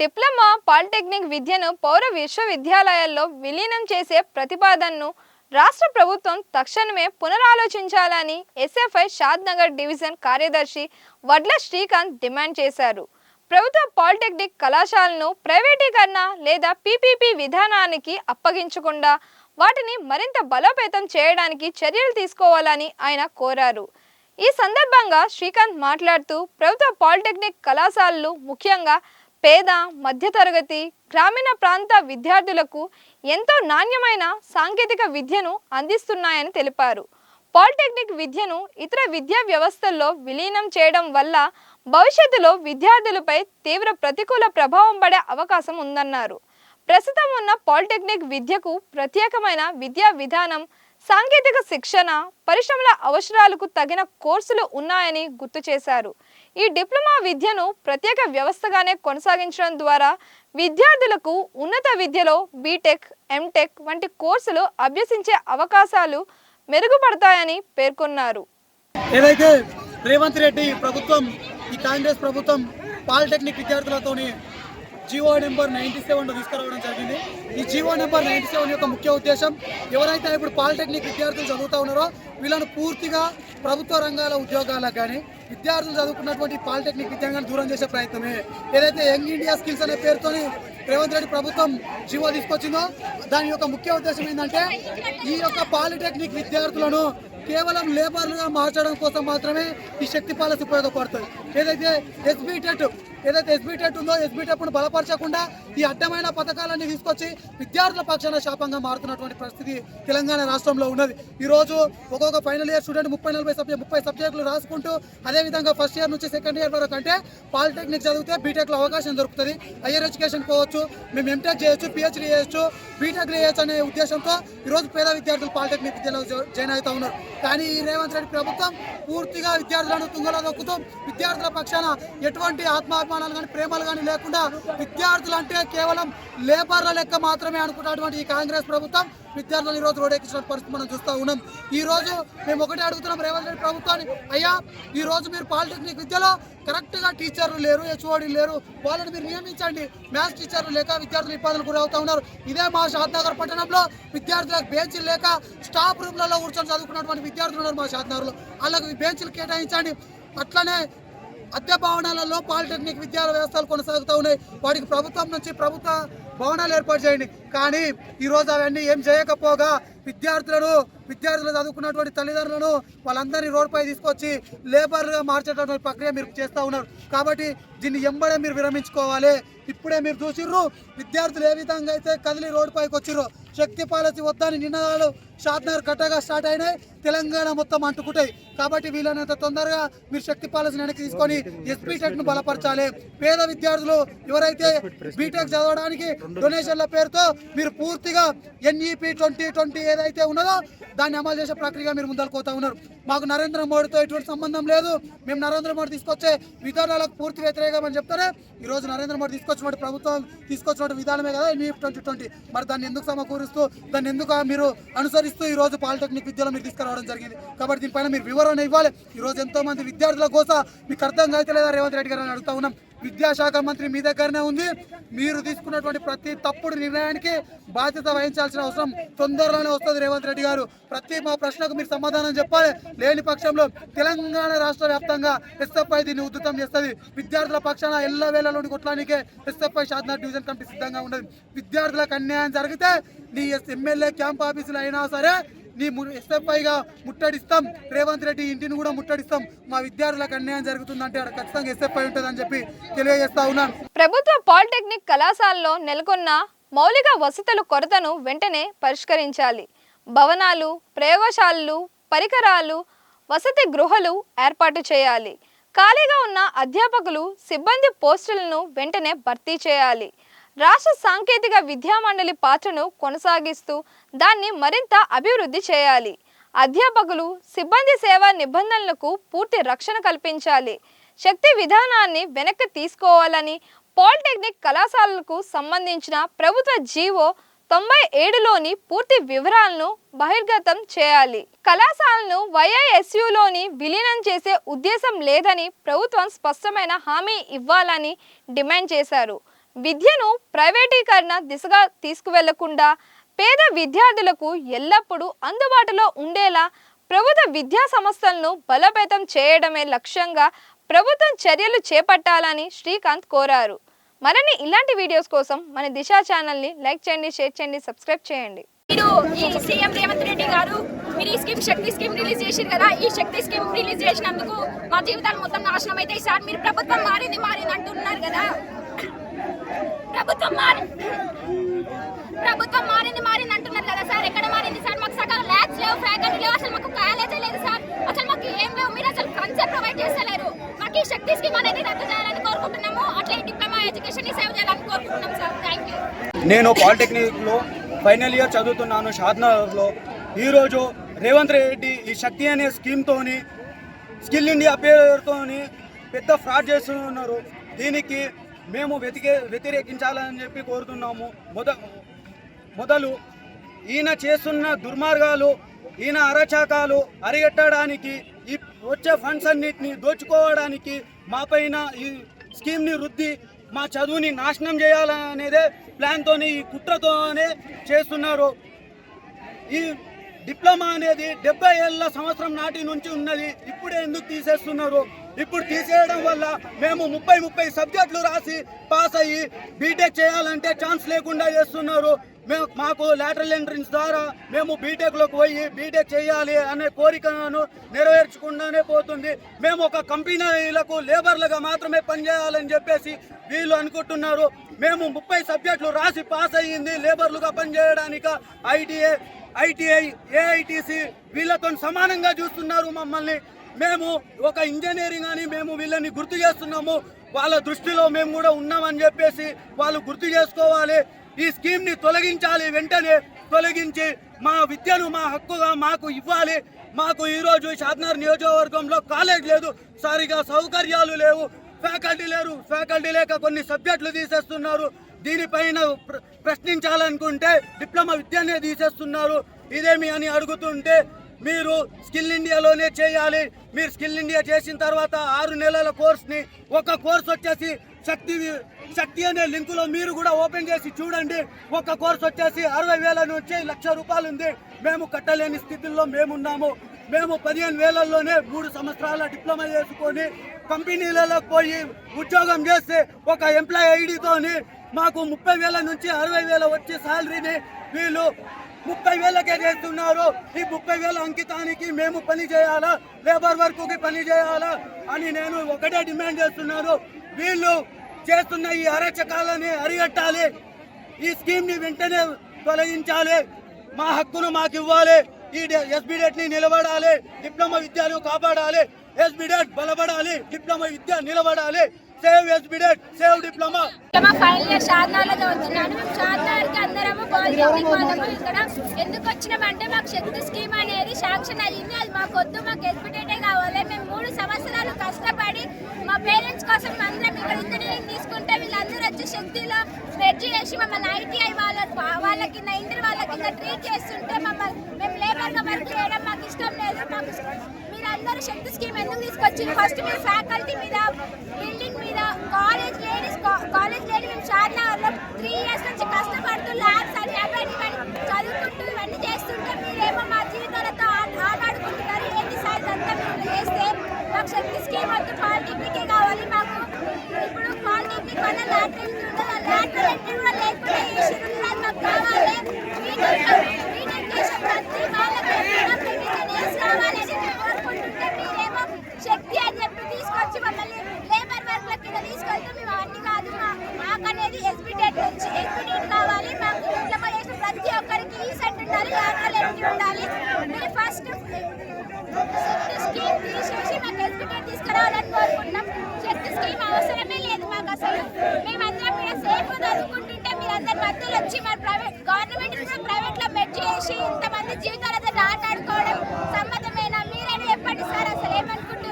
Diploma polytechnic విద్యను పౌర విశ్వవిద్యాలయాల్లో విలీనం చేసే ప్రతిపాదనను రాష్ట్ర ప్రభుత్వం తక్షణమే పునరాలోచించాలని ఎస్ఎఫ్ఐ షాద్నగర్ డివిజన్ కార్యదర్శి వడ్ల శ్రీకాంత్ డిమాండ్ చేశారు. ప్రభుత్వ పాలిటెక్నిక్ కళాశాలను ప్రైవేటీకరణ లేదా పీపీపీ విధానానికి అప్పగించకుండా వాటిని మరింత బలోపేతం చేయడానికి చర్యలు తీసుకోవాలని ఆయన కోరారు. ఈ సందర్భంగా శ్రీకాంత్ మాట్లాడుతూ ప్రభుత్వ పాలిటెక్నిక్ కళాశాలలు ముఖ్యంగా పేద, మధ్యతరగతి, గ్రామీణ ప్రాంత విద్యార్థులకు ఎంతో నాణ్యమైన సాంకేతిక విద్యను అందిస్తున్నాయని తెలిపారు. పాలిటెక్నిక్ విద్యను ఇతర విద్యా వ్యవస్థల్లో విలీనం చేయడం వల్ల భవిష్యత్తులో విద్యార్థులపై తీవ్ర ప్రతికూల ప్రభావం పడే అవకాశం ఉందన్నారు. ప్రస్తుతం ఉన్న పాలిటెక్నిక్ విద్యకు ప్రత్యేకమైన విద్యా విధానం, సాంకేతిక శిక్షణ, పరిశ్రమల అవసరాలకు తగిన కోర్సులు ఉన్నాయని గుర్తు చేశారు. ఈ డిప్లొమా విద్యను ప్రత్యేక వ్యవస్థగానే కొనసాగించడం ద్వారా విద్యార్థులకు ఉన్నత విద్యలో బీటెక్, ఎంటెక్ వంటి కోర్సులు అభ్యసించే అవకాశాలు మెరుగుపడతాయని పేర్కొన్నారు. ఏదైతే రేవంత్ రెడ్డి ప్రభుత్వం, ఈ కాంగ్రెస్ ప్రభుత్వం పాలిటెక్నిక్ విద్యార్థులతోని జీవో నెంబర్ 97 తీసుకురావడం జరిగింది. ఈ జీవో నెంబర్ 97 యొక్క ముఖ్య ఉద్దేశం, ఎవరైతే ఇప్పుడు పాలిటెక్నిక్ విద్యార్థులు చదువుతూ ఉన్నారో వీళ్ళను పూర్తిగా ప్రభుత్వ రంగాల ఉద్యోగాలకు కానీ విద్యార్థులు చదువుకున్నటువంటి పాలిటెక్నిక్ విద్యాన్ని దూరం చేసే ప్రయత్నమే. ఏదైతే యంగ్ ఇండియా స్కిల్స్ అనే పేరుతోని రేవంత్ రెడ్డి ప్రభుత్వం జీవో తీసుకొచ్చిందో దాని యొక్క ముఖ్య ఉద్దేశం ఏంటంటే ఈ యొక్క పాలిటెక్నిక్ విద్యార్థులను కేవలం లేబర్లుగా మార్చడం కోసం మాత్రమే ఈ శక్తి పాలసీ ఉపయోగపడుతుంది. ఏదైతే ఎస్బీటెట్ ఉందో ఎస్బీటెట్ను బలపరచకుండా ఈ అడ్డమైన పథకాలన్నీ తీసుకొచ్చి విద్యార్థుల పక్షాన శాపంగా మారుతున్నటువంటి పరిస్థితి తెలంగాణ రాష్ట్రంలో ఉన్నది. ఈరోజు ఒక్కొక్క ఫైనల్ ఇయర్ స్టూడెంట్ 30 సబ్జెక్టులు రాసుకుంటూ అదేవిధంగా ఫస్ట్ ఇయర్ నుంచి సెకండ్ ఇయర్ వరకు అంటే పాలిటెక్నిక్ చదివితే బీటెక్లో అవకాశం దొరుకుతుంది, హయ్యర్ ఎడ్యుకేషన్ పోవచ్చు, మేము ఎంటెక్ చేయొచ్చు, పిహెచ్డీ చేయొచ్చు, బీటెక్ చేయొచ్చు అనే ఉద్దేశంతో ఈరోజు పేద విద్యార్థులు పాలిటెక్నిక్ విద్యలో జాయిన్ అవుతూ ఉన్నారు. కానీ ఈ రేవంత్ రెడ్డి ప్రభుత్వం పూర్తిగా విద్యార్థులను తుంగలో దొక్కుతూ విద్యార్థుల పక్షాన ఎటువంటి ఆత్మాభిమానాలు కానీ ప్రేమలు కానీ లేకుండా విద్యార్థులు అంటే కేవలం లేబర్ల లెక్క మాత్రమే అనుకున్నటువంటి ఈ కాంగ్రెస్ ప్రభుత్వం విద్యార్థులను ఈరోజు రోడెక్కించిన పరిస్థితి మనం చూస్తూ ఉన్నాం. ఈ రోజు మేము ఒకటే అడుగుతున్నాం రేవంత్ రెడ్డి ప్రభుత్వాన్ని, అయ్యా ఈ రోజు మీరు పాలిటెక్నిక్ విద్యలో కరెక్ట్గా టీచర్లు లేరు, హెచ్ఓడి లేరు, వాళ్ళని మీరు నియమించండి. మ్యాథ్స్ టీచర్లు లేక విద్యార్థులు ఇబ్బందులు గురవుతూ ఉన్నారు. ఇదే మా షాద్నగర్ పట్టణంలో విద్యార్థులకు బెంచ్లు లేక స్టాఫ్ రూమ్లలో కూర్చొని చదువుకున్నటువంటి విద్యార్థులు ఉన్నారు మా షాద్నగర్లో, వాళ్ళకి బెంచ్లు కేటాయించండి. అట్లనే అద్దె భవనాలలో పాలిటెక్నిక్ విద్యా వ్యవస్థలు కొనసాగుతూ ఉన్నాయి, వాటికి ప్రభుత్వం నుంచి ప్రభుత్వ భవనాలు ఏర్పాటు చేయండి. కానీ ఈరోజు అవన్నీ ఏం చేయకపోగా విద్యార్థులు చదువుకున్నటువంటి తల్లిదండ్రులను వాళ్ళందరినీ రోడ్డుపై తీసుకొచ్చి లేబర్గా మార్చేటటువంటి ప్రక్రియ మీరు చేస్తూ ఉన్నారు. కాబట్టి దీన్ని ఎంబడే మీరు విరమించుకోవాలి. ఇప్పుడే మీరు చూసిర్రు విద్యార్థులు ఏ విధంగా అయితే కదిలి రోడ్డుపైకి వచ్చిర్రు. శక్తి పాలసీ వద్దని నినాదాలు షాద్నగర్ కట్టగా స్టార్ట్ అయినాయి, తెలంగాణ మొత్తం అంటుకుంటాయి. కాబట్టి వీళ్ళనంత తొందరగా మీరు శక్తి పాలసీని వెనక్కి తీసుకొని ఎస్బీటెక్ను బలపరచాలి. పేద విద్యార్థులు ఎవరైతే బీటెక్ చదవడానికి డొనేషన్ల పేరుతో మీరు పూర్తిగా NEP 2020 ఏదైతే ఉన్నదో దాన్ని అమలు చేసే ప్రక్రియ మీరు ముందరకు పోతా ఉన్నారు. మాకు నరేంద్ర మోడీతో ఎటువంటి సంబంధం లేదు, మేము నరేంద్ర మోడీ తీసుకొచ్చే విధానాలకు పూర్తి వ్యతిరేకమని చెప్తారే. ఈరోజు నరేంద్ర మోడీ తీసుకొచ్చినటువంటి ప్రభుత్వం తీసుకొచ్చినటువంటి విధానమే కదా NEP 2020. మరి దాన్ని ఎందుకు సమకూరుస్తూ దాన్ని ఎందుకు మీరు అనుసరిస్తూ ఈరోజు పాలిటెక్నిక్ విద్యలో మీరు తీసుకురావడం జరిగింది. కాబట్టి దీనిపైన మీరు వివరణ ఇవ్వాలి. ఈరోజు ఎంతో మంది విద్యార్థుల కోసం మీకు అర్థం అయితే లేదా రేవంత్ రెడ్డి గారు అని అడుగుతా ఉన్నాం. విద్యాశాఖ మంత్రి మీ దగ్గరనే ఉంది, మీరు తీసుకున్నటువంటి ప్రతి తప్పుడు నిర్ణయానికి బాధ్యత వహించాల్సిన అవసరం తొందరలోనే వస్తుంది. రేవంత్ రెడ్డి గారు ప్రతి మా ప్రశ్నకు మీరు సమాధానం చెప్పాలి. లేని పక్షంలో తెలంగాణ రాష్ట్ర వ్యాప్తంగా ఎస్ఎఫ్ఐ దీన్ని ఉధృతం చేస్తుంది. విద్యార్థుల పక్షాన ఎల్లవేళలోని కొట్లానికే ఎస్ఎఫ్ఐ షాద్నగర్ డివిజన్ కమిటీ సిద్ధంగా ఉన్నది. విద్యార్థులకు అన్యాయం జరిగితే నీ ఎమ్మెల్యే క్యాంప్ ఆఫీసులు అయినా సరే నీ ఎస్ఎఫ్ఐగా ముట్టడిస్తాం, రేవంత్ రెడ్డి ఇంటిని కూడా ముట్టడిస్తాం. మా విద్యార్థులకు అన్యాయం జరుగుతుందంటే అక్కడ ఖచ్చితంగా ఎస్ఎఫ్ఐ ఉంటుందని చెప్పి తెలియజేస్తా ఉన్నాను. ప్రభుత్వ పాలిటెక్నిక్ కళాశాలలో నెలకొన్న మౌలిక వసతుల కొరతను వెంటనే పరిష్కరించాలి. భవనాలు, ప్రయోగశాలలు, పరికరాలు, వసతి గృహాలు ఏర్పాటు చేయాలి. ఖాళీగా ఉన్న అధ్యాపకులు, సిబ్బంది పోస్టులను వెంటనే భర్తీ చేయాలి. రాష్ట్ర సాంకేతిక విద్యా మండలి పాత్రను కొనసాగిస్తూ దాన్ని మరింత అభివృద్ధి చేయాలి. అధ్యాపకులు, సిబ్బంది సేవా నిబంధనలకు పూర్తి రక్షణ కల్పించాలి. శక్తి విధానాన్ని వెనక్కి తీసుకోవాలని పాలిటెక్నిక్ కళాశాలలకు సంబంధించిన ప్రభుత్వ జీవో 97లోని పూర్తి వివరాలను బహిర్గతం చేయాలి. కళాశాలను YISUలోని విలీనం చేసే ఉద్దేశం లేదని ప్రభుత్వం స్పష్టమైన హామీ ఇవ్వాలని డిమాండ్ చేశారు. విద్యను ప్రైవేటీకరణ దిశగా తీసుకువెళ్లకుండా పేద విద్యార్థులకు ఎల్లప్పుడూ అందుబాటులో ఉండేలా ప్రభుత్వ విద్యా సంస్థలను బలోపేతం చేయడమే లక్ష్యంగా ప్రభుత్వం చర్యలు చేపట్టాలని శ్రీకాంత్ కోరారు. మరిన్ని ఇలాంటి వీడియోస్ కోసం మన దిశ ఛానల్ని లైక్ చేయండి, షేర్ చేయండి, సబ్స్క్రైబ్ చేయండి. ఈ సీఎం రేవంత్ రెడ్డి గారు మీరు ఈ స్కీమ్ శక్తి స్కీమ్ రిలీజ్ చేశారు కదా. ఈ శక్తి స్కీమ్ రిలీజ్ చేసినందుకు మా జీవితాలు మొత్తం నాశనం అయితే సార్. మీరు ప్రభుత్వం మారింది అంటున్నారు కదా. ప్రభుత్వం మారింది అంటున్నారు కదా సార్. ఎక్కడ మారింది సార్? మాకు సగం ల్యాబ్స్ లేవు, ఫ్యాకల్టీ లేవు, అసలు మాకు కాలేజే లేదు సార్. అసలు మాకు ఏం లేవు. మీరు అసలు కన్సెప్ట్ ప్రొవైడ్ చేస్తలేరు. మాకు ఈ శక్తి స్కీమ్ అనేది రద్దు చేయాలని కోరుకుంటున్నాము. అట్లా ఈ డిప్లొమా ఎడ్యుకేషన్ ని సేవ్ చేయాలని కోరుకుంటున్నాం సార్. Thank you. నేను పాలిటెక్నిక్లో ఫైనల్ ఇయర్ చదువుతున్నాను షాద్నగర్లో. ఈరోజు రేవంత్ రెడ్డి ఈ శక్తి అనే స్కీమ్తోని స్కిల్ ఇండియా పేరుతోని పెద్ద ఫ్రాడ్ చేస్తున్నారు. దీనికి మేము వ్యతిరేకించాలని చెప్పి కోరుతున్నాము. మొదలు ఈయన చేస్తున్న దుర్మార్గాలు, ఈయన అరచాకాలు అరిగట్టడానికి, ఈ వచ్చే ఫండ్స్ అన్నిటిని దోచుకోవడానికి మాపైన ఈ స్కీమ్ని రుద్ది మా చదువుని నాశనం చేయాలనేదే ప్లాన్తోనే, ఈ కుట్రతోనే చేస్తున్నారు. ఈ డిప్లొమా అనేది 70 ఏళ్ళ సంవత్సరం నాటి నుంచి ఉన్నది. ఇప్పుడే ఎందుకు తీసేస్తున్నారు? ఇప్పుడు తీసేయడం వల్ల మేము 30 సబ్జెక్టులు రాసి పాస్ అయ్యి బీటెక్ చేయాలంటే ఛాన్స్ లేకుండా చేస్తున్నారు. మాకు లాటరల్ ఎంట్రన్స్ ద్వారా మేము బీటెక్లోకి పోయి బీటెక్ చేయాలి అనే కోరికను నెరవేర్చకుండానే పోతుంది. మేము ఒక కంపెనీలకు లేబర్లుగా మాత్రమే పనిచేయాలని చెప్పేసి వీళ్ళు అనుకుంటున్నారు. మేము 30 సబ్జెక్టులు రాసి పాస్ అయ్యింది లేబర్లుగా పనిచేయడానికి. ఐటీఐ, ఏఐటీసీ వీళ్ళతో సమానంగా చూస్తున్నారు మమ్మల్ని. మేము ఒక ఇంజనీరింగ్ అని మేము వీళ్ళని గుర్తు చేస్తున్నాము. వాళ్ళ దృష్టిలో మేము కూడా ఉన్నామని చెప్పేసి వాళ్ళు గుర్తు చేసుకోవాలి. ఈ స్కీమ్ని తొలగించాలి. వెంటనే తొలగించి మా విద్యను మా హక్కుగా మాకు ఇవ్వాలి. మాకు ఈరోజు షాద్నగర్ నియోజకవర్గంలో కాలేజ్ లేదు, సరిగా సౌకర్యాలు లేవు, ఫ్యాకల్టీ లేరు. ఫ్యాకల్టీ లేక కొన్ని సబ్జెక్టులు తీసేస్తున్నారు. దీనిపైన ప్రశ్నించాలనుకుంటే డిప్లొమా విద్యనే తీసేస్తున్నారు. ఇదేమి అని అడుగుతుంటే మీరు స్కిల్ ఇండియాలోనే చేయాలి. మీరు స్కిల్ ఇండియా చేసిన తర్వాత 6 నెలల కోర్స్ని, ఒక కోర్స్ వచ్చేసి శక్తి అనే లింకులో మీరు కూడా ఓపెన్ చేసి చూడండి. ఒక కోర్స్ వచ్చేసి 60,000 నుంచి 1,00,000 రూపాయలు ఉంది. మేము కట్టలేని స్థితిలో మేమున్నాము. మేము 15,000లోనే 3 సంవత్సరాల డిప్లొమా చేసుకొని కంపెనీలలో పోయి ఉద్యోగం చేస్తే ఒక ఎంప్లాయీ ఐడితోని మాకు 30,000 నుంచి 60,000 వచ్చే శాలరీని వీళ్ళు 30,000కే చేస్తున్నారు. ఈ 30,000 అంకితానికి మేము పని చేయాలా, లేబర్ వర్క్కి పని చేయాలా అని నేను ఒకటే డిమాండ్ చేస్తున్నాను. వీళ్ళు చేస్తున్న ఈ అరాచకాలని అరిగట్టాలి. ఈ స్కీమ్ని వెంటనే తొలగించాలి. మా హక్కును మాకు ఇవ్వాలి. ఈ ఎస్బిడెట్ని నిలబడాలి. డిప్లొమా విద్యను కాపాడాలి. ఎస్బిడెట్ బలపడాలి. డిప్లొమా విద్య నిలబడాలి. సేవ్ ఎస్బిడెట్, సేవ్ డిప్లొమా. ఫైనల్ ఇయర్ షాద్నగర్లో చదువుతున్నాను. మేము షాద్నగర్కి అందరము పాలిటెక్నిక్ వాళ్ళము ఇక్కడ ఎందుకు వచ్చినామంటే మాకు శక్తి స్కీమ్ అనేది శాంక్షన్ అయ్యింది. అది మాకు వద్దు, మాకు ఎస్బిడెటే కావాలి. మేము 3 సంవత్సరాలు కష్టపడి మా పేరెంట్స్ కోసం అందరం ఇక్కడ ఇంజనీరింగ్ తీసుకుంటే వీళ్ళందరూ వచ్చి శక్తిలో మెర్జ్ చేసి మమ్మల్ని ఐటీఐ వాళ్ళ కింద ఇంటర్ వాళ్ళ కింద ట్రీట్ చేస్తుంటే మేము లేబర్గా వర్క్ చేయడం మాకు ఇష్టం లేదు. మీరందరూ శక్తి స్కీమ్ ఎందుకు తీసుకొచ్చి ఫస్ట్ మీరు ఫ్యాకల్టీ మీద, బిల్డింగ్ మీద, కాలేజ్ లేని మేము షాద్నగర్లో 3 ఇయర్స్ నుంచి కష్టపడుతూ ల్యాబ్స్ అని అవన్నీ చదువుకుంటూ ఇవన్నీ చేస్తుంటే మీరేమో మా జీవితాలతో ఆటాడుకుంటున్నారు. ఏంటి సార్ అంతా మీరు చేస్తే? మాకు శక్తి స్కీమ్ వద్దు, పాలిటెక్నికే కావాలి. మాకు ఇప్పుడు పాలిటెక్నిక్ వల్ల లాటరల్ ఉంటుంది, ఆ లాటరల్ ఎంట్రీ కూడా లేకుండా ఈ షెడ్యూల్ మాకు కావాలి. బీటెక్ చేసే ప్రతి వాళ్ళకి కావాలని కోరుకుంటుంటే మీరేమో శక్తి అని చెప్పి తీసుకొచ్చి మమ్మల్ని లేబర్ వర్క్ల కింద తీసుకొస్తే మేము అవన్నీ కాదు. మాకు అనేది ఎస్బిడెట్ నుంచి ఎస్బిడెట్ కావాలి. మాకు డిప్లొమా చేసిన ప్రతి ఒక్కరికి ఈ సెట్ ఉండాలి, లాటరల్ ఎంట్రీ ఉండాలి. మీరు ఫస్ట్ శక్తి స్కీమ్ తీసేసి మాకు ఎస్బిడెట్ తీసుకురావాలని కోరుకుంటున్నాం. శక్తి స్కీమ్ అవసరమే లేదు మాకు అసలు. మేమందరం ఇక్కడ సేఫ్ చదువుకుంటుంటే మీరందరి మధ్యలో వచ్చి మరి గవర్నమెంట్ కూడా ప్రైవేట్లో మెర్జ్ చేసి ఇంతమంది జీవితాలతో ఆటాడుకోవడం సమ్మతమేనా? మీరైనా చెప్పండి సార్, అసలు ఏమనుకుంటున్నారు?